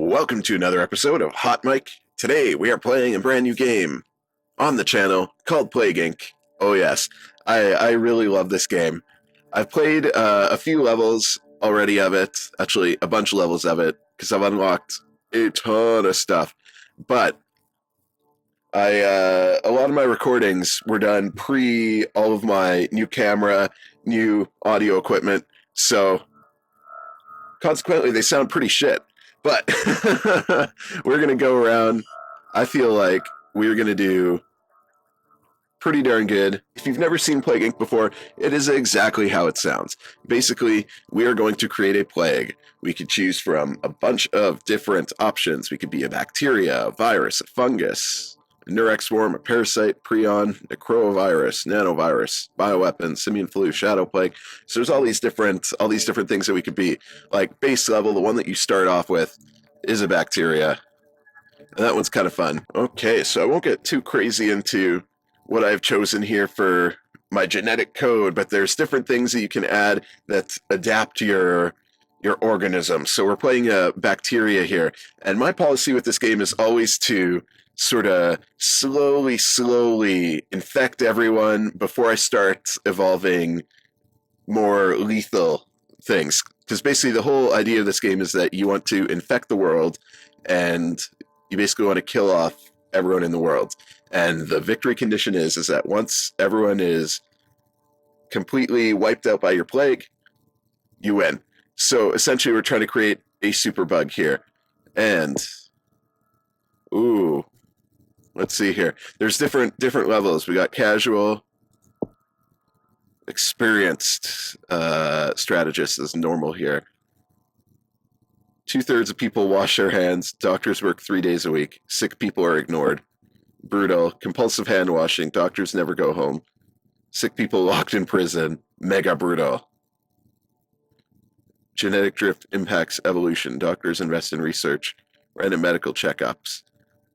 Welcome to another episode of Hot Mic. Today we are playing a brand new game on the channel called Plague Inc. Oh yes, I really love this game. I've played a few levels already of it, actually a bunch of levels of it, because I've unlocked a ton of stuff. But a lot of my recordings were done pre all of my new camera, new audio equipment, so consequently they sound pretty shit. But we're going to go around. I feel like we're going to do pretty darn good. If you've never seen Plague Inc. before, it is exactly how it sounds. Basically, we are going to create a plague. We could choose from a bunch of different options. We could be a bacteria, a virus, a fungus, a Nurex worm, a parasite, prion, necrovirus, nanovirus, bioweapon, simian flu, shadow plague. So there's all these different things that we could be. Like base level, the one that you start off with is a bacteria. And that one's kind of fun. Okay, so I won't get too crazy into what I've chosen here for my genetic code, but there's different things that you can add that adapt to your organism. So we're playing a bacteria here, and my policy with this game is always to sort of slowly infect everyone before I start evolving more lethal things. Because basically the whole idea of this game is that you want to infect the world, and you basically want to kill off everyone in the world. And the victory condition is that once everyone is completely wiped out by your plague, you win. So essentially we're trying to create a super bug here. And ooh, let's see here. There's different levels. We got casual, experienced strategist is normal here. 2/3 of people wash their hands. Doctors work 3 days a week. Sick people are ignored. Brutal. Compulsive hand washing. Doctors never go home. Sick people locked in prison. Mega brutal. Genetic drift impacts evolution. Doctors invest in research. Random medical checkups.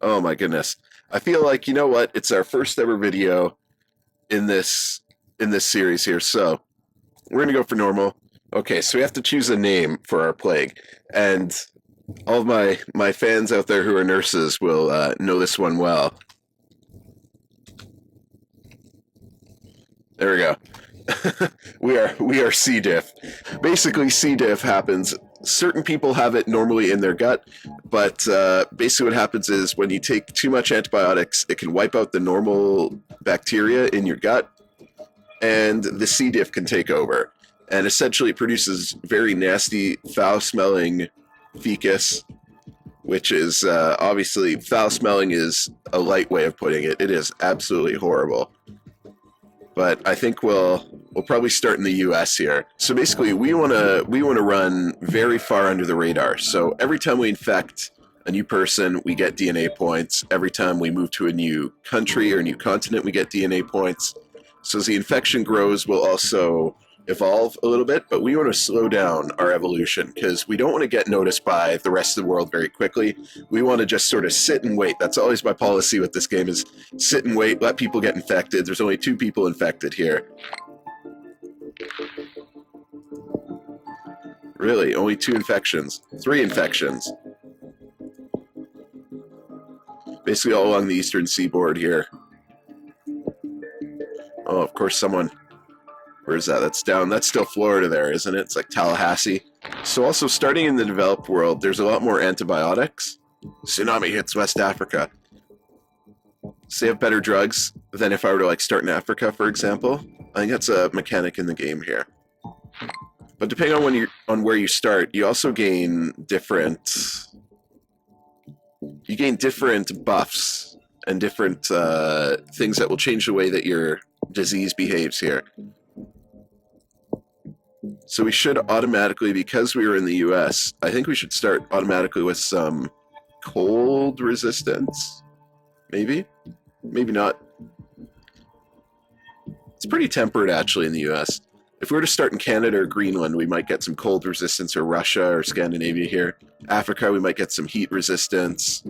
Oh my goodness. I feel like, you know what? It's our first ever video in this series here. So we're going to go for normal. Okay, so we have to choose a name for our plague. And all of my fans out there who are nurses will know this one well. There we go. we are C. diff. Basically, C. diff happens. Certain people have it normally in their gut, but basically what happens is when you take too much antibiotics, it can wipe out the normal bacteria in your gut, and the C. diff can take over. And essentially it produces very nasty, foul-smelling fecus, which is obviously, foul-smelling is a light way of putting it. It is absolutely horrible. But I think we'll probably start in the U.S. here. So basically, we want to run very far under the radar. So every time we infect a new person, we get DNA points. Every time we move to a new country or a new continent, we get DNA points. So as the infection grows, we'll also evolve a little bit, but we want to slow down our evolution because we don't want to get noticed by the rest of the world very quickly. We want to just sort of sit and wait. That's always my policy with this game, is sit and wait, let people get infected. There's only 2 people infected here. Really, only 2 infections. 3 infections. Basically all along the eastern seaboard here. Oh, of course someone... Where's that? That's still Florida there, isn't it? It's like Tallahassee. So also starting in the developed world, there's a lot more antibiotics. Tsunami hits West Africa. So they have better drugs than if I were to like start in Africa, for example. I think that's a mechanic in the game here. But depending on where you start, you also gain different buffs and different things that will change the way that your disease behaves here. So we should automatically, because we were in the US, I think we should start automatically with some cold resistance. Maybe? Maybe not. It's pretty temperate, actually, in the US. If we were to start in Canada or Greenland, we might get some cold resistance, or Russia or Scandinavia here. Africa, we might get some heat resistance.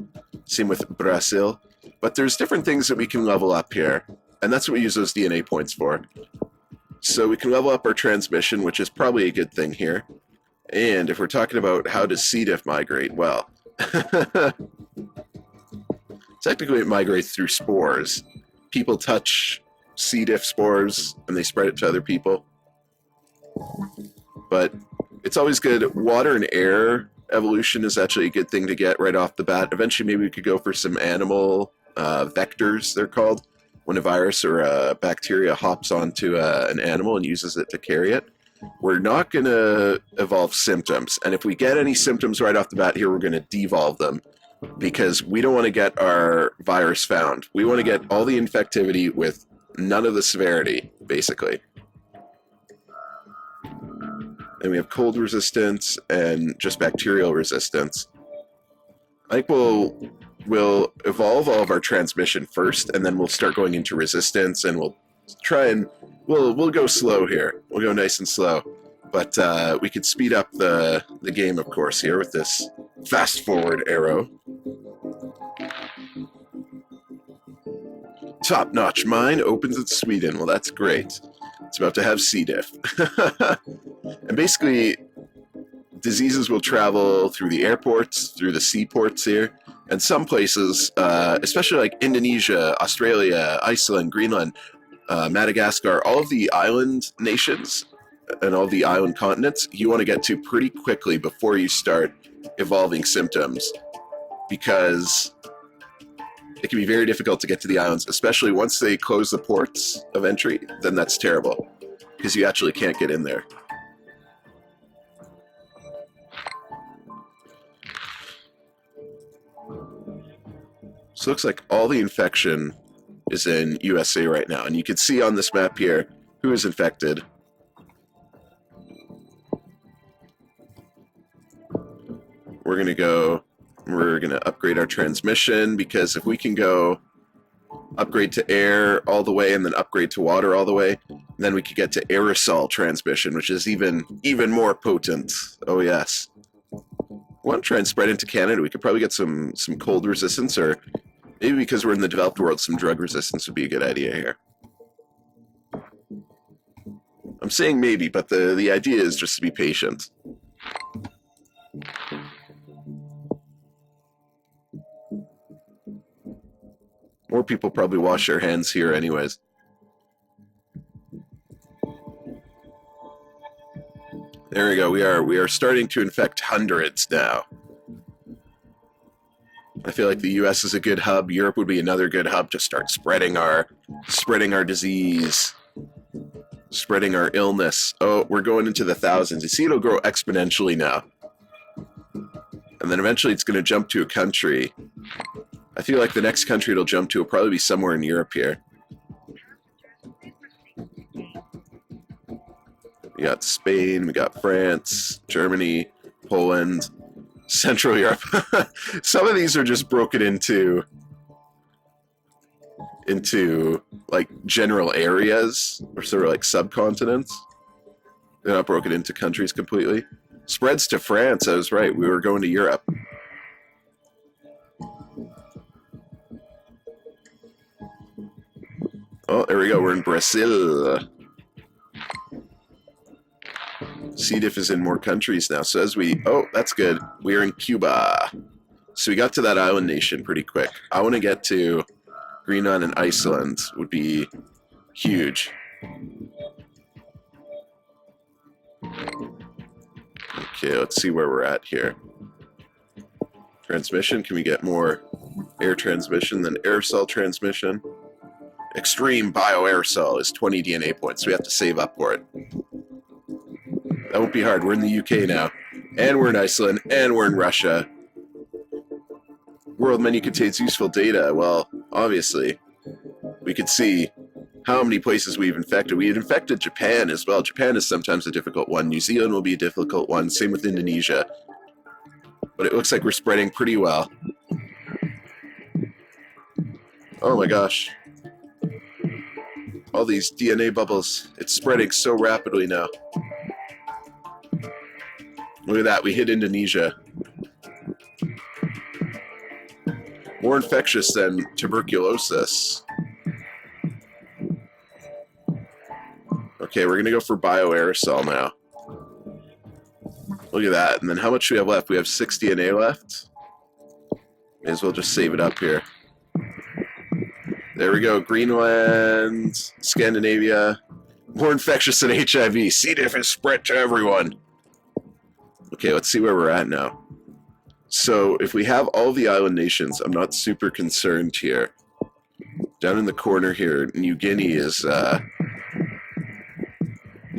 Same with Brazil. But there's different things that we can level up here, and that's what we use those DNA points for. So we can level up our transmission, which is probably a good thing here. And if we're talking about how does C. diff migrate, well, Technically, it migrates through spores. People touch C. diff spores and they spread it to other people. But it's always good. Water and air evolution is actually a good thing to get right off the bat. Eventually, maybe we could go for some animal vectors, they're called, when a virus or a bacteria hops onto an animal and uses it to carry it. We're not going to evolve symptoms. And if we get any symptoms right off the bat here, we're going to devolve them because we don't want to get our virus found. We want to get all the infectivity with none of the severity, basically. And we have cold resistance and just bacterial resistance. I think we'll evolve all of our transmission first, and then we'll start going into resistance, and we'll try and we'll go slow here. We'll go nice and slow, but we could speed up the game, of course, here with this fast forward arrow. Top notch mine opens in Sweden. Well, that's great. It's about to have C. diff. And basically, diseases will travel through the airports, through the seaports here, and some places, especially like Indonesia, Australia, Iceland, Greenland, Madagascar, all of the island nations and all the island continents, you want to get to pretty quickly before you start evolving symptoms, because it can be very difficult to get to the islands, especially once they close the ports of entry. Then that's terrible, because you actually can't get in there. So it looks like all the infection is in USA right now. And you can see on this map here who is infected. We're going to upgrade our transmission, because if we can go upgrade to air all the way and then upgrade to water all the way, then we could get to aerosol transmission, which is even more potent. Oh yes. We want to try and spread into Canada. We could probably get some cold resistance, or maybe because we're in the developed world, some drug resistance would be a good idea here. I'm saying maybe, but the idea is just to be patient. More people probably wash their hands here anyways. There we go. We are starting to infect hundreds now. I feel like the US is a good hub. Europe would be another good hub to start spreading our disease, spreading our illness. Oh, we're going into the thousands. You see, it'll grow exponentially now. And then eventually it's going to jump to a country. I feel like the next country it'll jump to will probably be somewhere in Europe here. We got Spain, we got France, Germany, Poland, Central Europe. Some of these are just broken into like general areas, or sort of like subcontinents. They're not broken into countries completely. Spreads to France, I was right. We were going to Europe. Oh, there we go. We're in Brazil. C. diff is in more countries now. So oh, that's good. We're in Cuba. So we got to that island nation pretty quick. I want to get to Greenland and Iceland. Would be huge. Okay, let's see where we're at here. Transmission. Can we get more air transmission than aerosol transmission? Extreme bioaerosol is 20 DNA points. So we have to save up for it. That won't be hard. We're in the UK now. And we're in Iceland. And we're in Russia. World menu contains useful data. Well, obviously, we could see how many places we've infected. We had infected Japan as well. Japan is sometimes a difficult one. New Zealand will be a difficult one. Same with Indonesia. But it looks like we're spreading pretty well. Oh my gosh. All these DNA bubbles. It's spreading so rapidly now. Look at that. We hit Indonesia. More infectious than tuberculosis. Okay, we're going to go for bioaerosol now. Look at that. And then how much do we have left? We have 6 DNA left. May as well just save it up here. There we go. Greenland, Scandinavia. More infectious than HIV. C. diff is spread to everyone. Okay, let's see where we're at now. So, if we have all the island nations, I'm not super concerned here. Down in the corner here, New Guinea is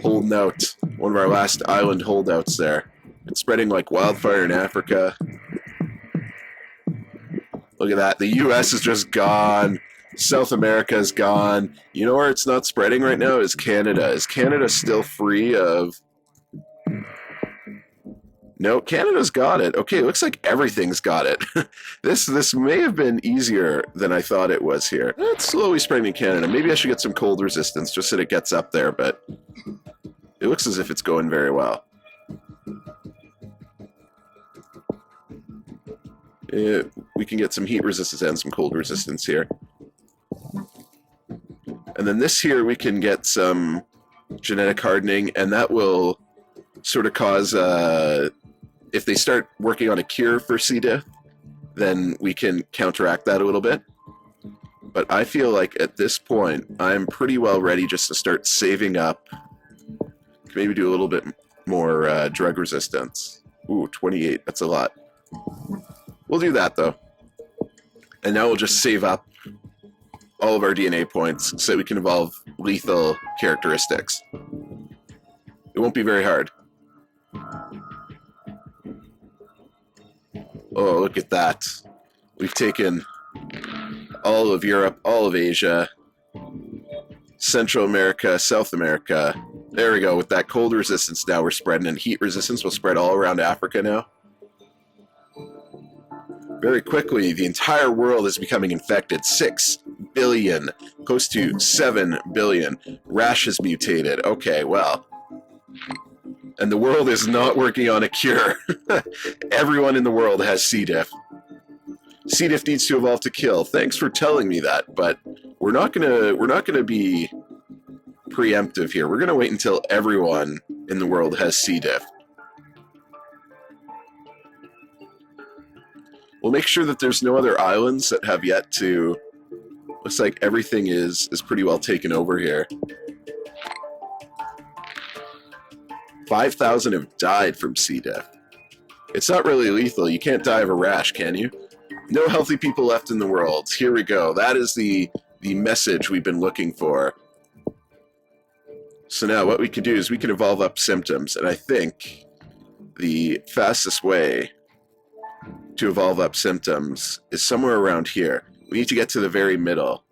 holding out. One of our last island holdouts there. It's spreading like wildfire in Africa. Look at that. The US is just gone. South America is gone. You know where it's not spreading right now is Canada. Is Canada still free of... No, Canada's got it. Okay, looks like everything's got it. This may have been easier than I thought it was here. It's slowly spreading in Canada. Maybe I should get some cold resistance just so that it gets up there, but it looks as if it's going very well. We can get some heat resistance and some cold resistance here. And then this here, we can get some genetic hardening, and that will sort of cause, if they start working on a cure for C. diff, then we can counteract that a little bit. But I feel like at this point, I'm pretty well ready just to start saving up. Maybe do a little bit more drug resistance. Ooh, 28, that's a lot. We'll do that, though. And now we'll just save up all of our DNA points so that we can evolve lethal characteristics. It won't be very hard. Oh, look at that. We've taken all of Europe, all of Asia, Central America, South America. There we go. With that cold resistance now we're spreading, and heat resistance will spread all around Africa now. Very quickly, the entire world is becoming infected. 6 billion, close to 7 billion. Rash has mutated. Okay, well. And the world is not working on a cure. Everyone in the world has C. diff. C. diff needs to evolve to kill. Thanks for telling me that, but we're not gonna be preemptive here. We're gonna wait until everyone in the world has C. diff. We'll make sure that there's no other islands that have yet to... Looks like everything is pretty well taken over here. 5,000 have died from C. diff. It's not really lethal. You can't die of a rash, can you? No healthy people left in the world. Here we go. That is the message we've been looking for. So now what we can do is we can evolve up symptoms, and I think the fastest way to evolve up symptoms is somewhere around here. We need to get to the very middle.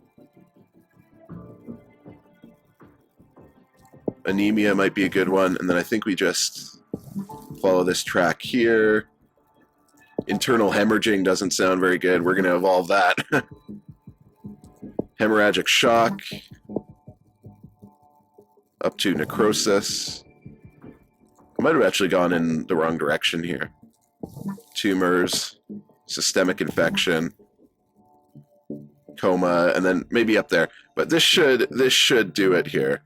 Anemia might be a good one, and then I think we just follow this track here. Internal hemorrhaging doesn't sound very good. We're going to evolve that. Hemorrhagic shock. Up to necrosis. I might have actually gone in the wrong direction here. Tumors, systemic infection, coma, and then maybe up there. But this should do it here.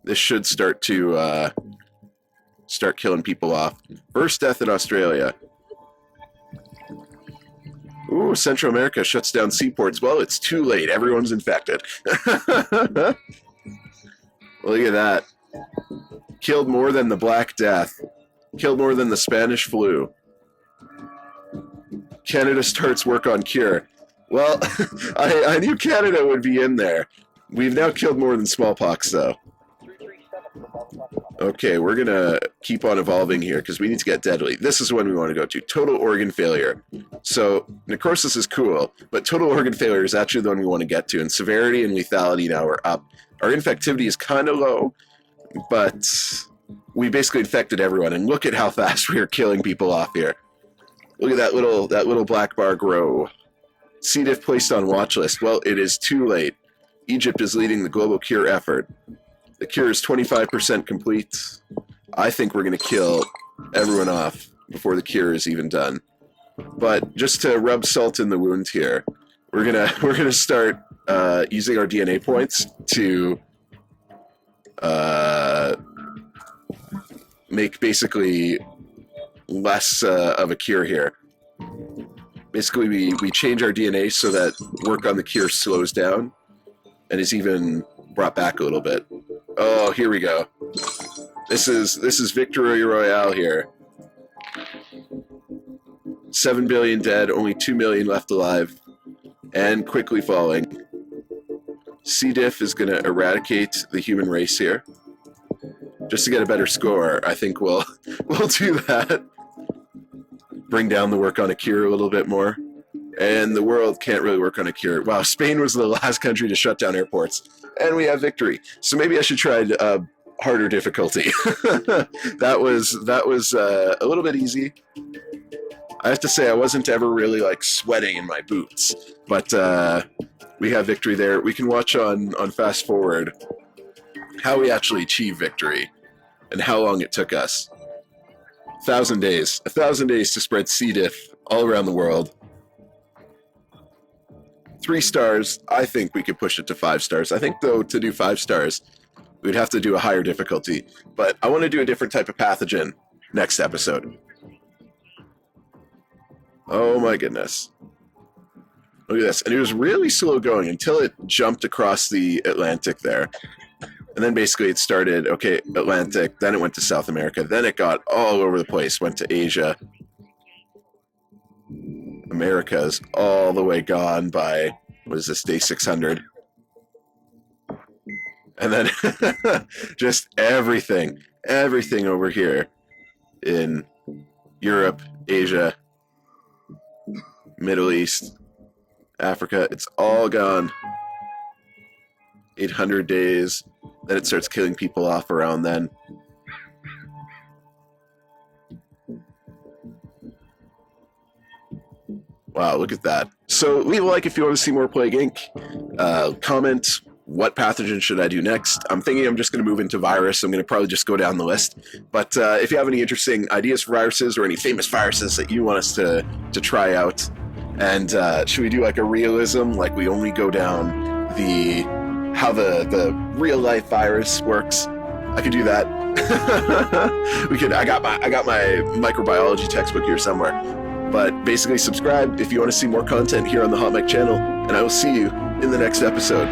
This should start to start killing people off. First death in Australia. Ooh, Central America shuts down seaports. Well, it's too late. Everyone's infected. Look at that. Killed more than the Black Death. Killed more than the Spanish flu. Canada starts work on cure. Well, I knew Canada would be in there. We've now killed more than smallpox, though. Okay, we're going to keep on evolving here because we need to get deadly. This is when we want to go to. Total organ failure. So, necrosis is cool, but total organ failure is actually the one we want to get to. And severity and lethality now are up. Our infectivity is kind of low, but we basically infected everyone. And look at how fast we are killing people off here. Look at that little black bar grow. C. diff placed on watch list. Well, it is too late. Egypt is leading the global cure effort. The cure is 25% complete. I think we're going to kill everyone off before the cure is even done. But just to rub salt in the wound here, we're gonna start using our DNA points to make basically less of a cure here. Basically, we change our DNA so that work on the cure slows down and is even brought back a little bit. Oh, here we go. This is Victory Royale here. 7 billion dead, only 2 million left alive, and quickly falling. C. diff is going to eradicate the human race here. Just to get a better score, I think we'll do that. Bring down the work on a cure a little bit more. And the world can't really work on a cure. Wow, Spain was the last country to shut down airports. And we have victory. So maybe I should try harder difficulty. that was a little bit easy. I have to say I wasn't ever really like sweating in my boots. But we have victory there. We can watch on fast forward how we actually achieved victory and how long it took us. 1,000 days. 1,000 days to spread C. diff all around the world. 3 stars. I think we could push it to 5 stars. I think, though, to do 5 stars, we'd have to do a higher difficulty. But I want to do a different type of pathogen next episode. Oh my goodness. Look at this. And it was really slow going until it jumped across the Atlantic there. And then basically it started, okay, Atlantic, then it went to South America, then it got all over the place, went to Asia. America's all the way gone by, what is this, day 600? And then just everything over here in Europe, Asia, Middle East, Africa, it's all gone. 800 days. Then it starts killing people off around then. Wow, look at that. So leave a like if you want to see more Plague Inc. Comment, what pathogen should I do next? I'm thinking I'm just going to move into virus. I'm going to probably just go down the list. But if you have any interesting ideas for viruses or any famous viruses that you want us to try out, and should we do like a realism, like we only go down how the real life virus works? I could do that. I got my microbiology textbook here somewhere. But basically subscribe if you want to see more content here on the Hot Mic channel, and I will see you in the next episode.